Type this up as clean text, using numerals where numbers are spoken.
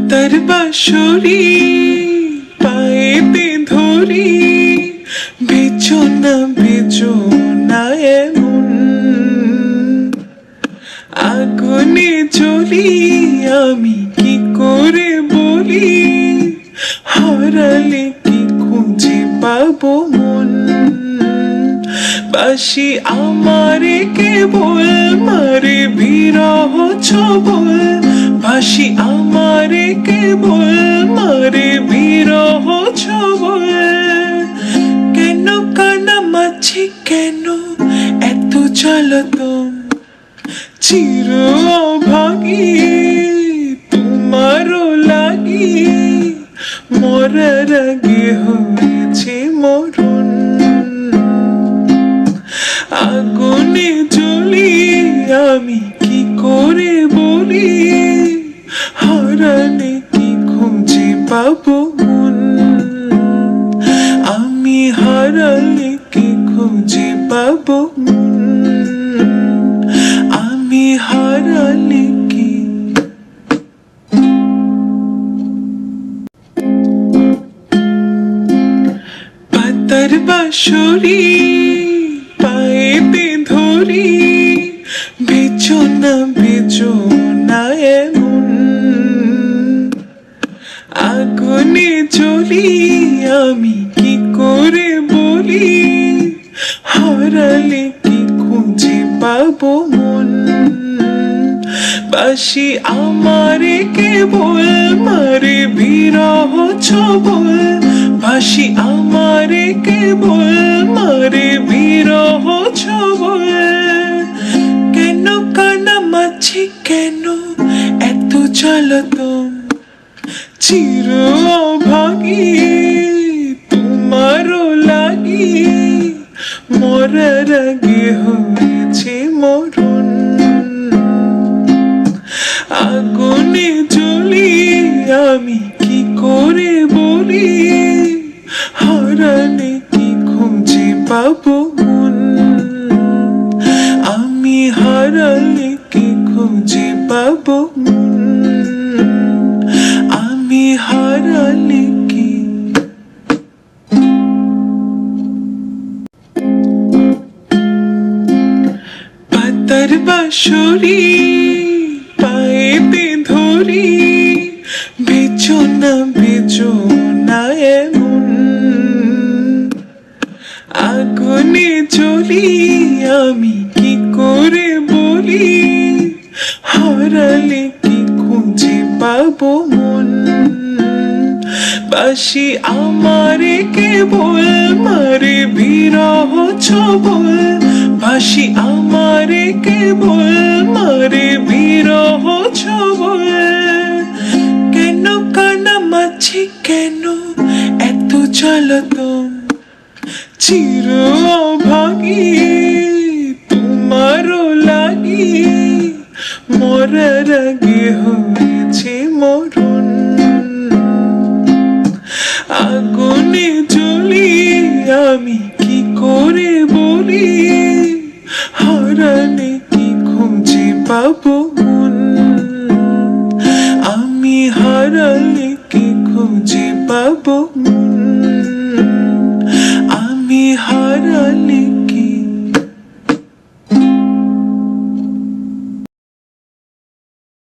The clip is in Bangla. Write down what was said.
পাতার বাঁশরি পায়ে ধরি, বেচো না এমন, আগুনে জ্বলি আমি কি করে বলি, হারালে কি খুঁজে পাবো মন। বাসি আমারে কেবল মারে বিরহ ছবল, বাসি আমারে কেবল মারে বিরহ ছবল। কেন কানামাছি কেন এত জ্বালাতন, চির অভাগী তোমারও লাগি, মরার আগে হয়েছে মরণ। আগুনে জ্বলি আমি কি করে বলি, হারালে কি খুঁজে পাবো মন। আমি হারালে কি খুঁজে পাবো মন, আমি হারালে কি। পাতার বাঁশরি পায়ে ধরি, বেচো না এমন, আগুনে জ্বলি আমি কি করে বলি, হারালে কি খুঁজে পাবো মন। বাসি আমারে কেবল মারে বিরহ ছবল, বাসি আমারে কেবল মারে বিরহ ছবল। কেন কানামাছি কেন এত জ্বালাতন, চির অভাগী তোমারও লাগি, মরার আগে হয়েছে মরণ। আগুনে জ্বলি আমি কি করে বলি, হারালে কি খুঁজে পাবো মন। আমি হারালে কি খুঁজে পাবো মন, আমি হারালে কি। পাতার বাঁশরি পায়ে ধরি, বেচো না এমন, আগুনে জ্বলি আমি কি করে বলি, হারালে কি খুঁজে পাবো মন। বাসি আমারে কেবল মারে বিরহ ছবল, বাসি আমারে কেবল মারে বিরহ ছবল। কেন কানামাছি কেন এত জ্বালাতন, চির অভাগী তোমারও লাগি, মরার আগে হয়েছে মরণ। আগুনে জ্বলি আমি কি করে বলি, হারালে কি খুঁজে পাবো মন। আমি হারালে কি খুঁজে পাবো মন, আমি হারালে